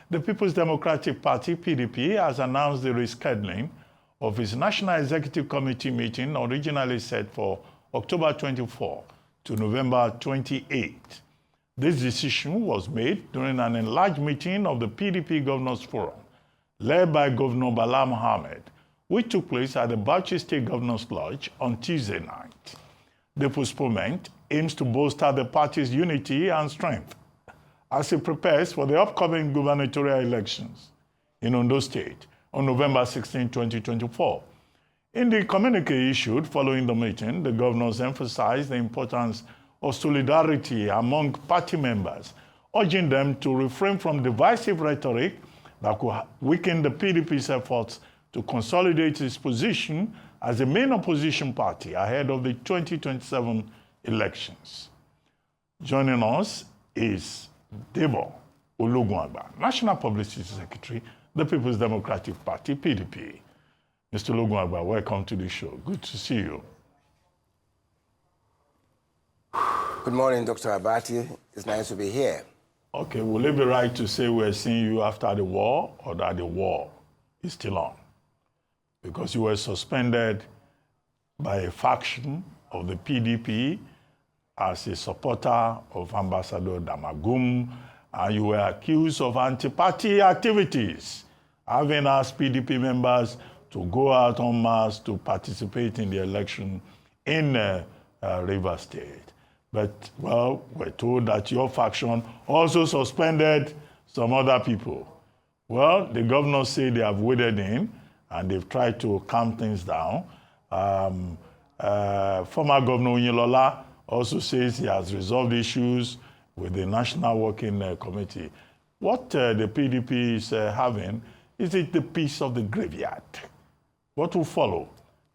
The People's Democratic Party, PDP, has announced the rescheduling of its National Executive Committee meeting originally set for October 24 to November 28. This decision was made during an enlarged meeting of the PDP Governors Forum, led by Governor Bala Mohammed, which took place at the Bauchi State Governor's Lodge on Tuesday night. The postponement aims to bolster the party's unity and strength as it prepares for the upcoming gubernatorial elections in Ondo State on November 16, 2024. In the communique issued following the meeting, the governors emphasized the importance of solidarity among party members, urging them to refrain from divisive rhetoric that could weaken the PDP's efforts to consolidate its position as the main opposition party ahead of the 2027 elections. Joining us is Debo Ologunagba, National Publicity Secretary, the People's Democratic Party, PDP. Mr. Ologunagba, welcome to the show. Good to see you. Good morning, Dr. Abati. It's nice to be here. Okay, will it be right to say we're seeing you after the war, or that the war is still on? Because you were suspended by a faction of the PDP as a supporter of Ambassador Damagum, and you were accused of anti-party activities, having asked PDP members to go out en masse to participate in the election in Rivers State. But, well, we're told that your faction also suspended some other people. Well, the governors say they have waded in and they've tried to calm things down. Former Governor Oyinlola also says he has resolved issues with the National Working Committee. What the PDP is having, is it the piece of the graveyard? What will follow?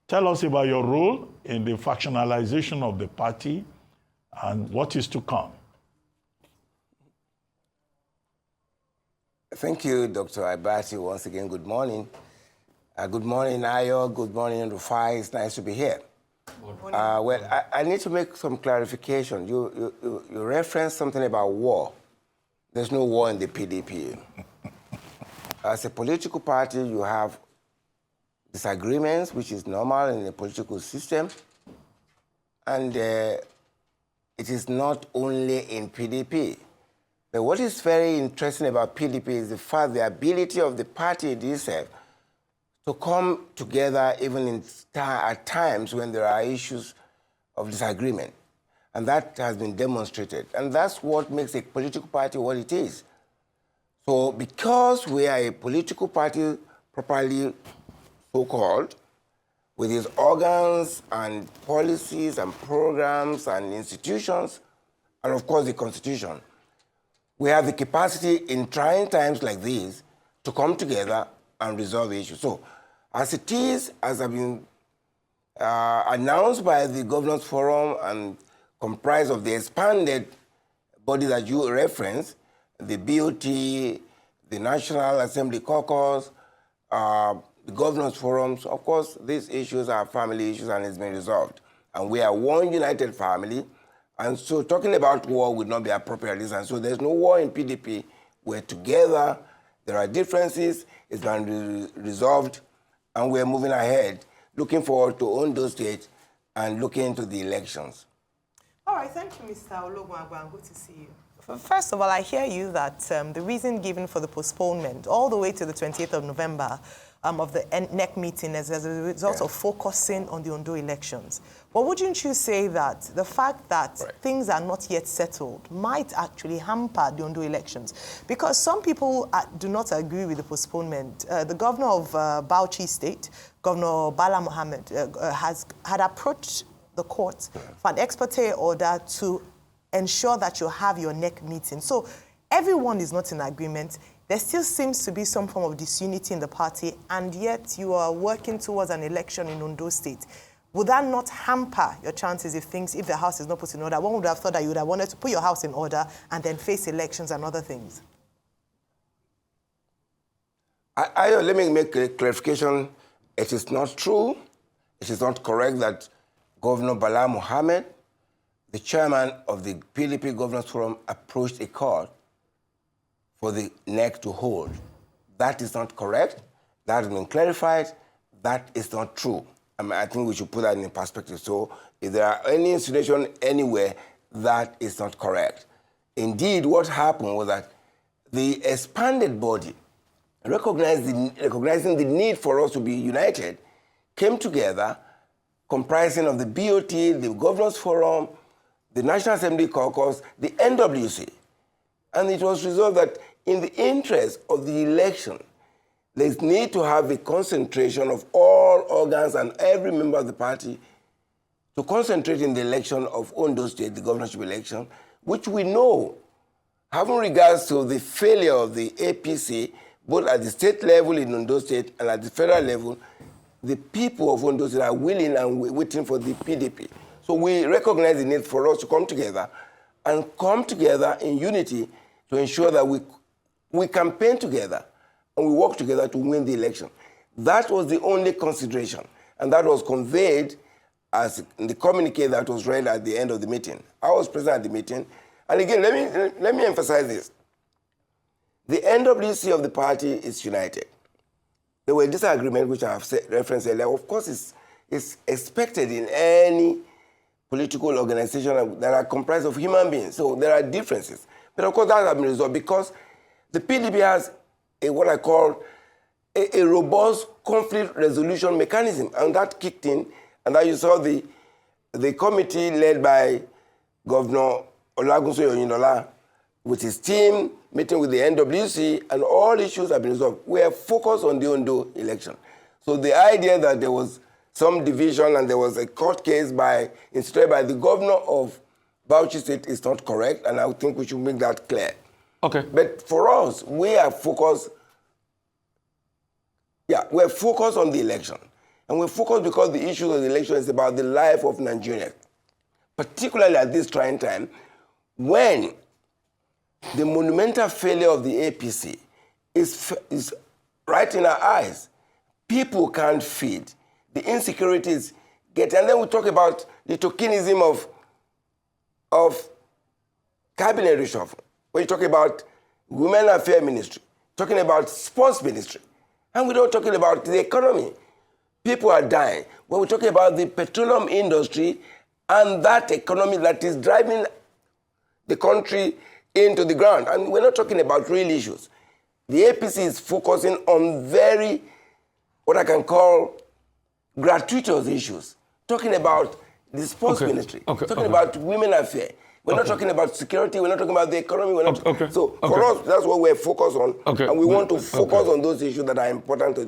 Tell us about your role in the factionalization of the party and what is to come. Thank you, Dr. Abati. Once again, good morning. Good morning, Ayo. Good morning, Rufai. It's nice to be here. Well, I need to make some clarification. You referenced something about war. There's no war in the PDP. As a political party, you have disagreements, which is normal in the political system. And it is not only in PDP. But what is very interesting about PDP is the fact, the ability of the party itself to come together even at times when there are issues of disagreement. And that has been demonstrated. And that's what makes a political party what it is. So because we are a political party properly so-called, with its organs and policies and programs and institutions, and of course the Constitution, we have the capacity in trying times like these to come together and resolve issues. So, as it is, as have been announced by the Governors Forum and comprised of the expanded body that you reference, the BOT, the National Assembly Caucus, the Governors Forums, of course, these issues are family issues and it's been resolved. And we are one united family, and so talking about war would not be appropriate. And so there's no war in PDP. We're together. There are differences. It's been resolved. And we're moving ahead, looking forward to Ondo State and looking into the elections. All right, thank you, Mr. Ologunagba. Good to see you. First of all, I hear you that the reason given for the postponement all the way to the 28th of November of the NEC meeting is as a result of focusing on the Ondo elections. But wouldn't you say that the fact that things are not yet settled might actually hamper the Ondo elections? Because some people do not agree with the postponement. The governor of Bauchi State, Governor Bala Mohammed, had approached the court for an ex parte order to ensure that you have your NEC meeting. So everyone is not in agreement. There still seems to be some form of disunity in the party, and yet you are working towards an election in Ondo State. Would that not hamper your chances if the house is not put in order? One would have thought that you would have wanted to put your house in order and then face elections and other things. Let me make a clarification. It is not true. It is not correct that Governor Bala Mohammed, the chairman of the PDP Governors Forum, approached a court for the NEC to hold. That is not correct. That has been clarified. That is not true. I think we should put that in perspective. So if there are any insinuation anywhere, that is not correct. Indeed, what happened was that the expanded body, recognizing the need for us to be united, came together, comprising of the BOT, the Governors Forum, the National Assembly Caucus, the NWC. And it was resolved that in the interest of the election, there need to have a concentration of all organs and every member of the party to concentrate in the election of Ondo State, the governorship election, which we know, having regards to the failure of the APC, both at the state level in Ondo State and at the federal level, the people of Ondo State are willing and waiting for the PDP. So we recognize the need for us to come together in unity to ensure that we campaign together and we work together to win the election. That was the only consideration, and that was conveyed as in the communique that was read at the end of the meeting. I was present at the meeting, and again, let me emphasize this. The NWC of the party is united. There were disagreements, which I have referenced earlier. Of course, it's expected in any political organization that are comprised of human beings. So there are differences. But of course, that has been resolved because the PDP has what I call a robust conflict resolution mechanism, and that kicked in, and that you saw the committee led by Governor Ologunagba with his team meeting with the NWC, and all issues have been resolved. We are focused on the Ondo election. So the idea that there was some division and there was a court case instituted by the governor of Bauchi State is not correct, and I think we should make that clear. Okay. But for us, we are focused on the election. And we're focused because the issue of the election is about the life of Nigerians, particularly at this trying time, when the monumental failure of the APC is right in our eyes. People can't feed. The insecurities get, and then we talk about the tokenism of cabinet reshuffle. When you talk about women affairs ministry, talking about sports ministry, and we're not talking about the economy. People are dying. When we're talking about the petroleum industry and that economy that is driving the country into the ground, and we're not talking about real issues. The APC is focusing on very, what I can call, gratuitous issues, talking about the sports ministry, talking about women affairs. We're not talking about security, we're not talking about the economy. We're not So for us, that's what we're focused on, and we want to focus on those issues that are important to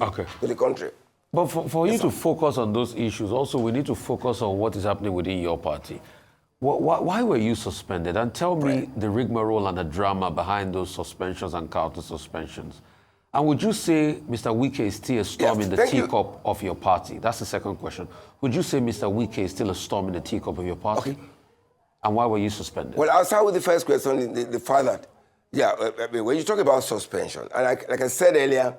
the country. But for you to focus on those issues, also we need to focus on what is happening within your party. Why were you suspended? And tell me the rigmarole and the drama behind those suspensions and counter-suspensions. And would you say Mr. Wike is still a storm in the teacup of your party? That's the second question. Would you say Mr. Wike is still a storm in the teacup of your party? Okay. And why were you suspended? Well, I'll start with the first question, the fact that, when you talk about suspension, and like I said earlier,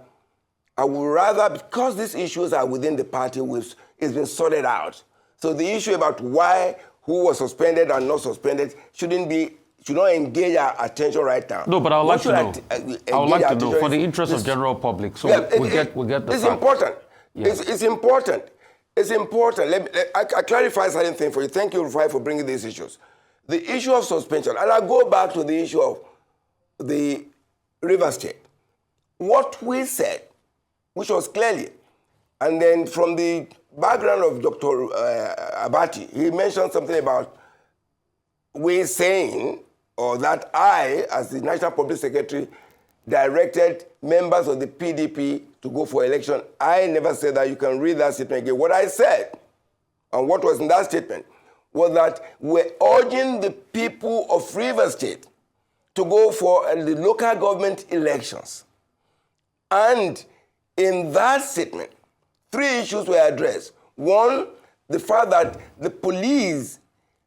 I would rather, because these issues are within the party, it's been sorted out. So the issue about who was suspended and not suspended should not engage our attention right now. No, but I would like to know. I would like to know for the interest of general public. So we get the It's fact. important. Yeah. It's important. It's important. I clarify certain things for you. Thank you, Rufai, for bringing these issues. The issue of suspension, and I'll go back to the issue of the River State. What we said, which was clearly, and then from the background of Dr. Abati, he mentioned something about we saying, or that I, as the National Public Secretary, directed members of the PDP to go for election. I never said that. You can read that statement again. What I said, and what was in that statement, was that we're urging the people of River State to go for the local government elections. And in that statement, 3 issues were addressed. One, the fact that the police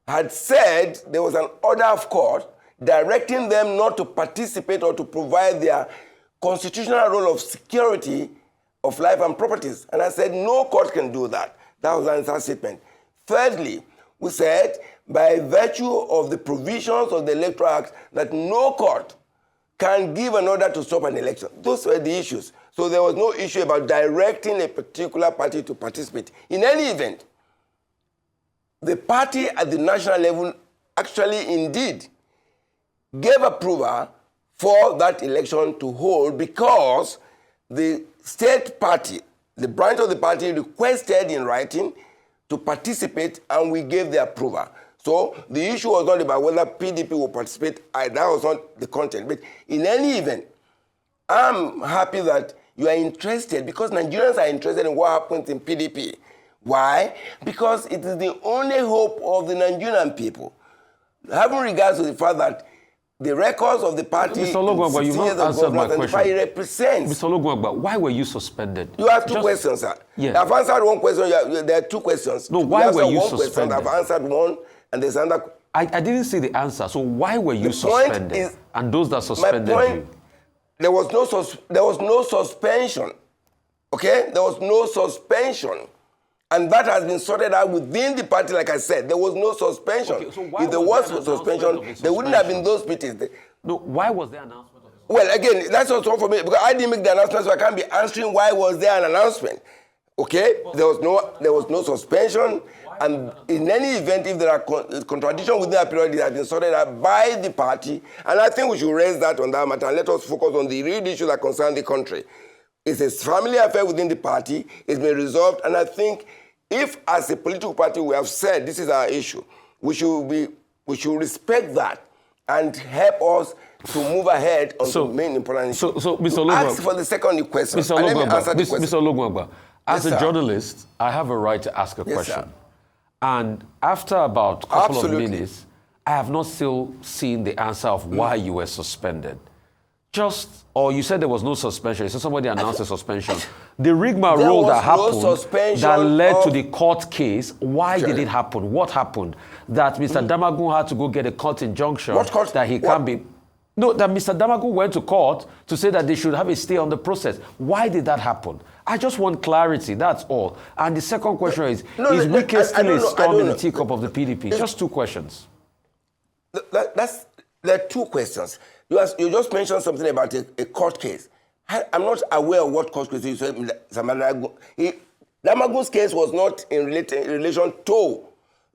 had said there was an order of court directing them not to participate or to provide their constitutional role of security of life and properties. And I said no court can do that. That was an answer statement. Thirdly, we said by virtue of the provisions of the Electoral Act that no court can give an order to stop an election. Those were the issues. So there was no issue about directing a particular party to participate. In any event, the party at the national level actually indeed gave approval for that election to hold because the state party, the branch of the party requested in writing to participate and we gave the approval. So the issue was not about whether PDP will participate. That was not the content. But in any event, I'm happy that you are interested because Nigerians are interested in what happens in PDP. Why? Because it is the only hope of the Nigerian people. Having regards to the fact that the records of the party... Mr. Ologunagba, you've not answered my question. Represents. Mr. Ologunagba, why were you suspended? You have two questions, sir. Yeah. I've answered one question. There are two questions. No, why were you suspended? suspended? I've answered one, and there's another... I didn't see the answer. So why were you suspended? And those that suspended you? There was no suspension. Okay? There was no suspension. And that has been sorted out within the party, like I said. There was no suspension. Okay, so if there was suspension, there wouldn't have been those meetings. No, why was there an announcement of a suspension? Well, again, that's also for me, because I didn't make the announcement, so I can't be answering why was there an announcement. Okay? There was no suspension. And in any event, if there are contradictions within that period, it has been sorted out by the party. And I think we should raise that on that matter and let us focus on the real issues that concern the country. It's a family affair within the party. It's been resolved. And I think if, as a political party, we have said this is our issue, we should respect that and help us to move ahead on the main important issue. So Mr. Ologunagba, ask for the second question. Mr. Ologunagba, as Yes, a journalist, I have a right to ask a Yes, question. sir. And after about a couple Absolutely. of minutes, I have not still seen the answer of why you were suspended. Or you said there was no suspension. You said somebody announced a suspension. The rigmarole that happened that led to the court case, why did it happen? What happened? That Mr. Damagun had to go get a court injunction that he can't be... No, that Mr. Damagun went to court to say that they should have a stay on the process. Why did that happen? I just want clarity, that's all. And the second question is Wike still a storm in the teacup of the PDP? Just two questions. There are two questions. You just mentioned something about a court case. I'm not aware of what court case you said. Damagun's case was not in relation to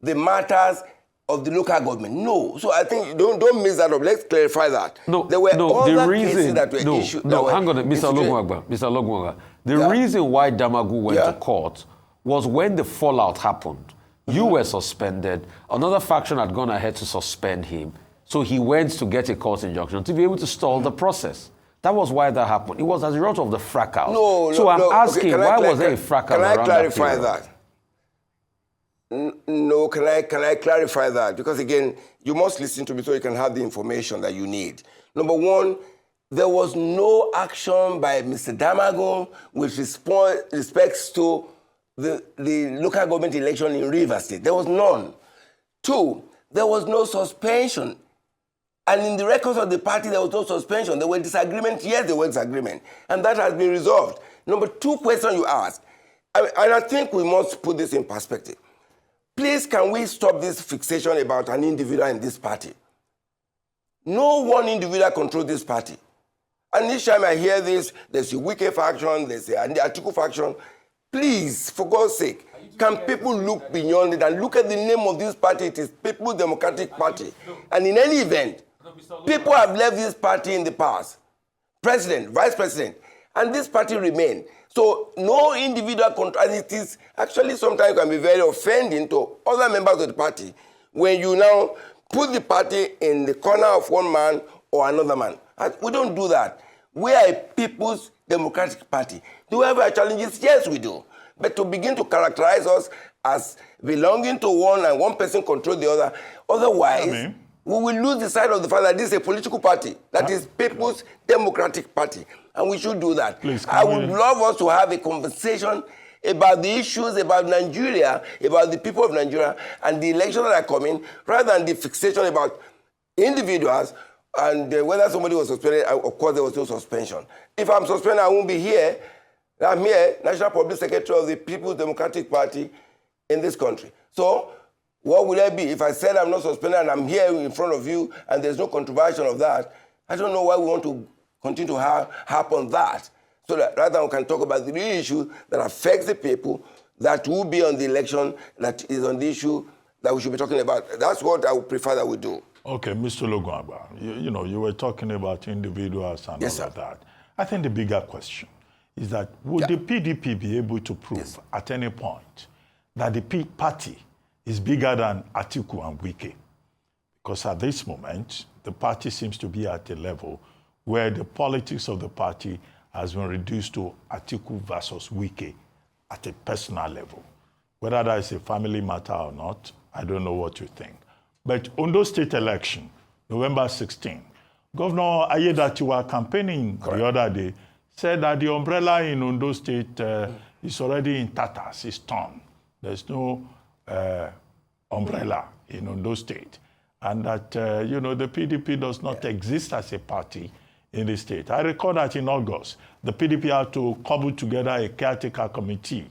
the matters of the local government. No. So I think don't mix that up. Let's clarify that. There were other cases that were issued. Hang on, Mr. Ologunagba. The reason why Damagun went to court was when the fallout happened. You were suspended. Another faction had gone ahead to suspend him. So he went to get a court injunction to be able to stall the process. That was why that happened. It was as a result of the fracas. So I'm asking, why was there a fracas around that period? Can I clarify that? No, can I clarify that? Because again, you must listen to me so you can have the information that you need. Number one, there was no action by Mr. Damagun with respects to the local government election in Rivers State. There was none. Two, there was no suspension. And in the records of the party, there was no suspension. There were disagreements. Yes, there was disagreement. And that has been resolved. Number two question you asked, and I think we must put this in perspective. Please, can we stop this fixation about an individual in this party? No one individual controls this party. And each time I hear this, there's a Wike faction, there's an Atiku faction. Please, for God's sake, can people look beyond it and look at the name of this party? It is People's Democratic Party. And in any event, people have left this party in the past. President, vice president, and this party remained. So no individual control. And it is actually sometimes can be very offending to other members of the party when you now put the party in the corner of one man or another man. And we don't do that. We are a People's Democratic Party. Do we have our challenges? Yes, we do. But to begin to characterize us as belonging to one and one person control the other, otherwise, we will lose the sight of the fact that this is a political party, that is People's Democratic Party, and we should do that. Please, I would love us to have a conversation about the issues about Nigeria, about the people of Nigeria, and the elections that are coming, rather than the fixation about individuals and whether somebody was suspended. Of course, there was no suspension. If I'm suspended, I won't be here. I'm here, National Public Secretary of the People's Democratic Party in this country. So, what will I be? If I said I'm not suspended and I'm here in front of you and there's no controversy of that, I don't know why we want to continue to harp on that. So that rather we can talk about the real issue that affects the people, that will be on the election, that is on the issue that we should be talking about. That's what I would prefer that we do. Okay, Mr. Ologunagba, you were talking about individuals and Yes, all of sir. that. I think the bigger question is that would the PDP be able to prove at any point that the party is bigger than Atiku and Wike? Because at this moment, the party seems to be at a level where the politics of the party has been reduced to Atiku versus Wike at a personal level. Whether that is a family matter or not, I don't know what you think. But Ondo State election, November 16, Governor Aiyedatiwa campaigning the other day said that the umbrella in Ondo State is already in tatters, it's torn. There's no umbrella in Ondo State. And that, the PDP does not exist as a party in the state. I recall that in August, the PDP had to cobble together a caretaker committee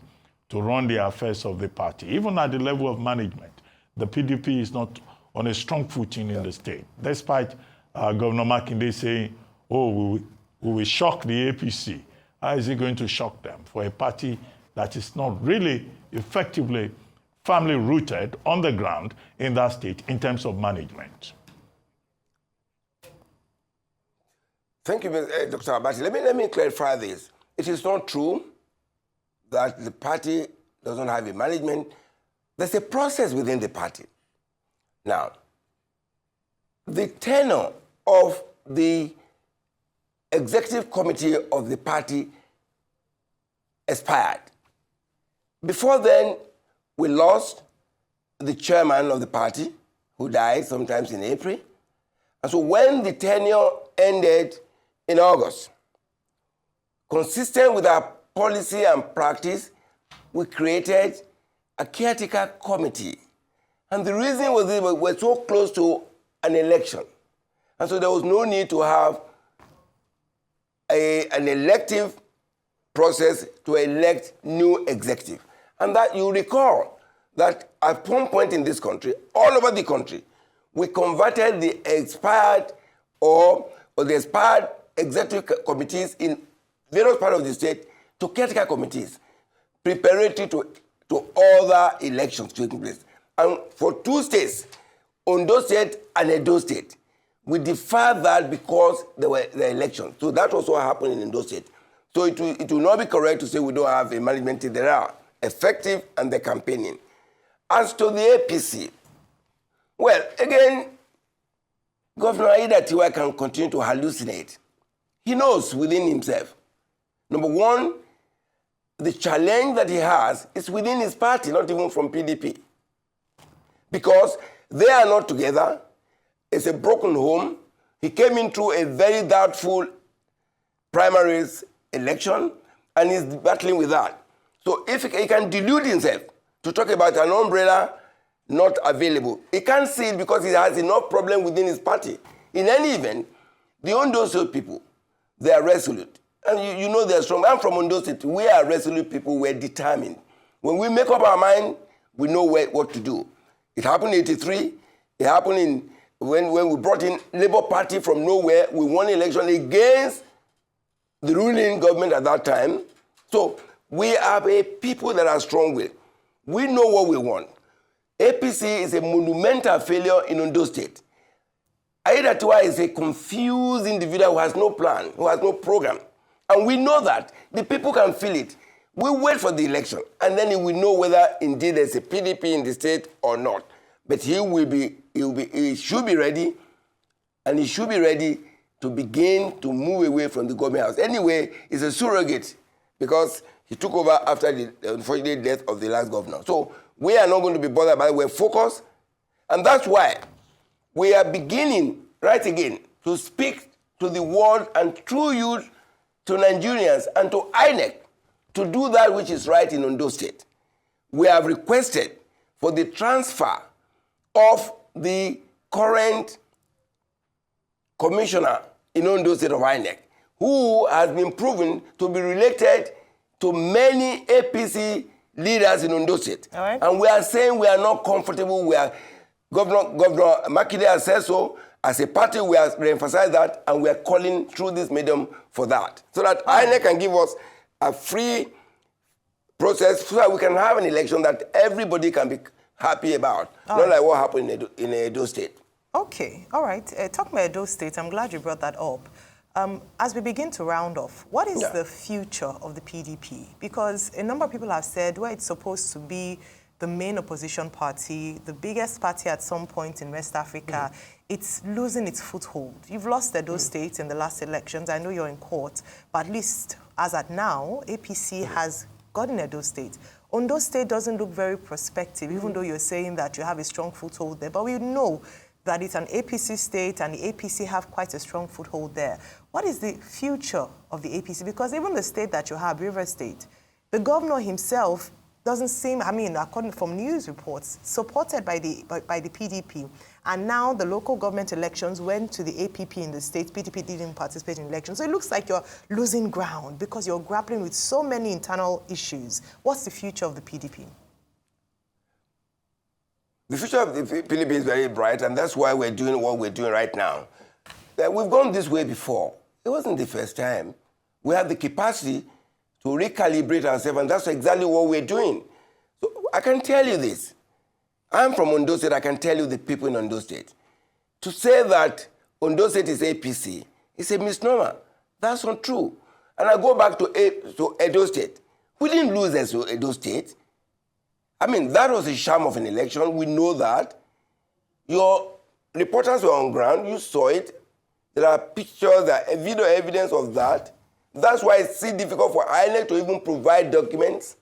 to run the affairs of the party. Even at the level of management, the PDP is not on a strong footing in the state, despite Governor Makinde saying, we will shock the APC. How is he going to shock them for a party that is not really effectively firmly rooted on the ground in that state in terms of management? Thank you, Dr. Abati. Let me clarify this. It is not true that the party doesn't have a management. There's a process within the party. Now, the tenure of the executive committee of the party expired. Before then, we lost the chairman of the party, who died sometimes in April. And so when the tenure ended in August, consistent with our policy and practice, we created a caretaker committee. And the reason was that we were so close to an election. And so there was no need to have an elective process to elect new executive. And that you recall that at one point in this country, all over the country, we converted the expired or the expired executive committees in various parts of the state to caretaker committees, preparatory to other elections taking place. And for two states, Ondo State and Edo State, we deferred that because there were the elections. So that was what happened in Ondo State. So it will not be correct to say we don't have a management team. There are effective and they're campaigning. As to the APC, well, again, Governor Aiyedatiwa can continue to hallucinate. He knows within himself. Number one, the challenge that he has is within his party, not even from PDP. Because they are not together. It's a broken home. He came in through a very doubtful primaries election and he's battling with that. So if he can delude himself to talk about an umbrella not available, he can't see it because he has enough problem within his party. In any event, the Ondo State people, they are resolute. And you know they're strong. I'm from Ondo State. We are resolute people. We're determined. When we make up our mind, we know what to do. It happened in 83. It happened when we brought in Labour Party from nowhere. We won the election against the ruling government at that time. So we are a people that are strong-willed. We know what we want. APC is a monumental failure in Ondo State. Aiyedatiwa is a confused individual who has no plan, who has no program. And we know that. The people can feel it. We wait for the election, and then we know whether indeed there's a PDP in the state or not. But he should be ready, and he should be ready to begin to move away from the government house. Anyway, it's a surrogate because he took over after the unfortunate death of the last governor. So we are not going to be bothered by it. We're focused, and that's why we are beginning right again to speak to the world and through you to Nigerians and to INEC to do that which is right in Ondo State. We have requested for the transfer of the current commissioner in Ondo State of INEC, who has been proven to be related to many APC leaders in Ondo State. Right. And we are saying we are not comfortable. Governor Makinde has said so, As a party, we are re-emphasizing that, and we are calling through this medium for that, so that INEC can give us a free process so that we can have an election that everybody can be happy about, not like what happened in Edo State. Okay, all right. Talking about Edo State, I'm glad you brought that up. As we begin to round off, what is the future of the PDP? Because a number of people have said, well, it's supposed to be the main opposition party, the biggest party at some point in West Africa. It's losing its foothold. You've lost Edo State in the last elections. I know you're in court, but at least as at now, APC has gotten Edo State. Ondo State doesn't look very prospective, even though you're saying that you have a strong foothold there. But we know that it's an APC state, and the APC have quite a strong foothold there. What is the future of the APC? Because even the state that you have, River State, the governor himself doesn't seem, I mean, according from news reports, supported by the PDP. And now the local government elections went to the APP in the state. PDP didn't participate in elections. So it looks like you're losing ground because you're grappling with so many internal issues. What's the future of the PDP? The future of the PDP is very bright, and that's why we're doing what we're doing right now. We've gone this way before. It wasn't the first time. We have the capacity to recalibrate ourselves, and that's exactly what we're doing. So I can tell you this. I'm from Ondo State. I can tell you the people in Ondo State. To say that Ondo State is APC is a misnomer. That's not true. And I go back to Edo State. We didn't lose Edo State. I mean, that was a sham of an election. We know that. Your reporters were on ground. You saw it. There are pictures, there are video evidence of that. That's why it's so difficult for INEC to even provide documents.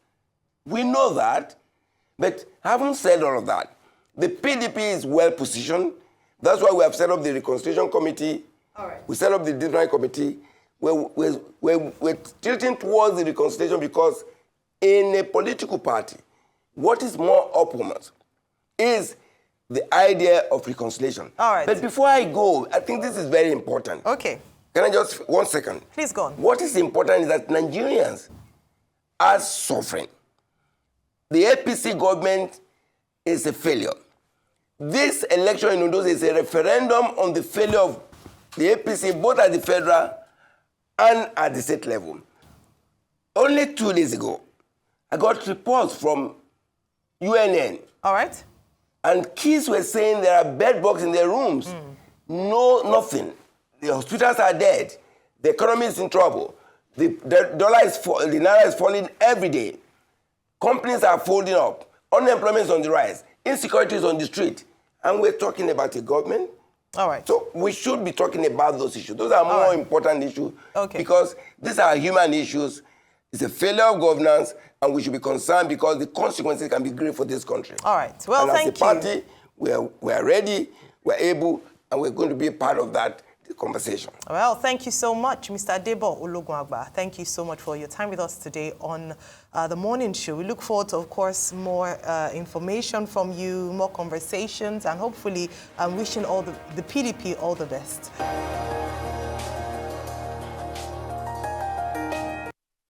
We know that. But having said all of that, the PDP is well positioned. That's why we have set up the Reconciliation Committee. All right. We set up the Disunity Committee. We're tilting towards the reconciliation because in a political party, what is more uppermost is the idea of reconciliation. All right. But before I go, I think this is very important. Okay. Can I just, 1 second? Please go on. What is important is that Nigerians are suffering. The APC government is a failure. This election in Ondo is a referendum on the failure of the APC, both at the federal and at the state level. Only 2 days ago, I got reports from UNN. All right. And kids were saying there are bed bugs in their rooms. No, nothing. The hospitals are dead. The economy is in trouble. The naira is falling every day. Companies are folding up. Unemployment is on the rise. Insecurity is on the street. And we're talking about a government. All right. So we should be talking about those issues. Those are more important issues. Okay. Because these are human issues. It's a failure of governance, and we should be concerned because the consequences can be great for this country. All right. Well, and thank you. as a party, we are ready, we're able, and we're going to be a part of that conversation. Well, thank you so much, Mr. Debo Ologunagba. Thank you so much for your time with us today on the morning show. We look forward to, of course, more information from you, more conversations, and hopefully wishing all the PDP all the best.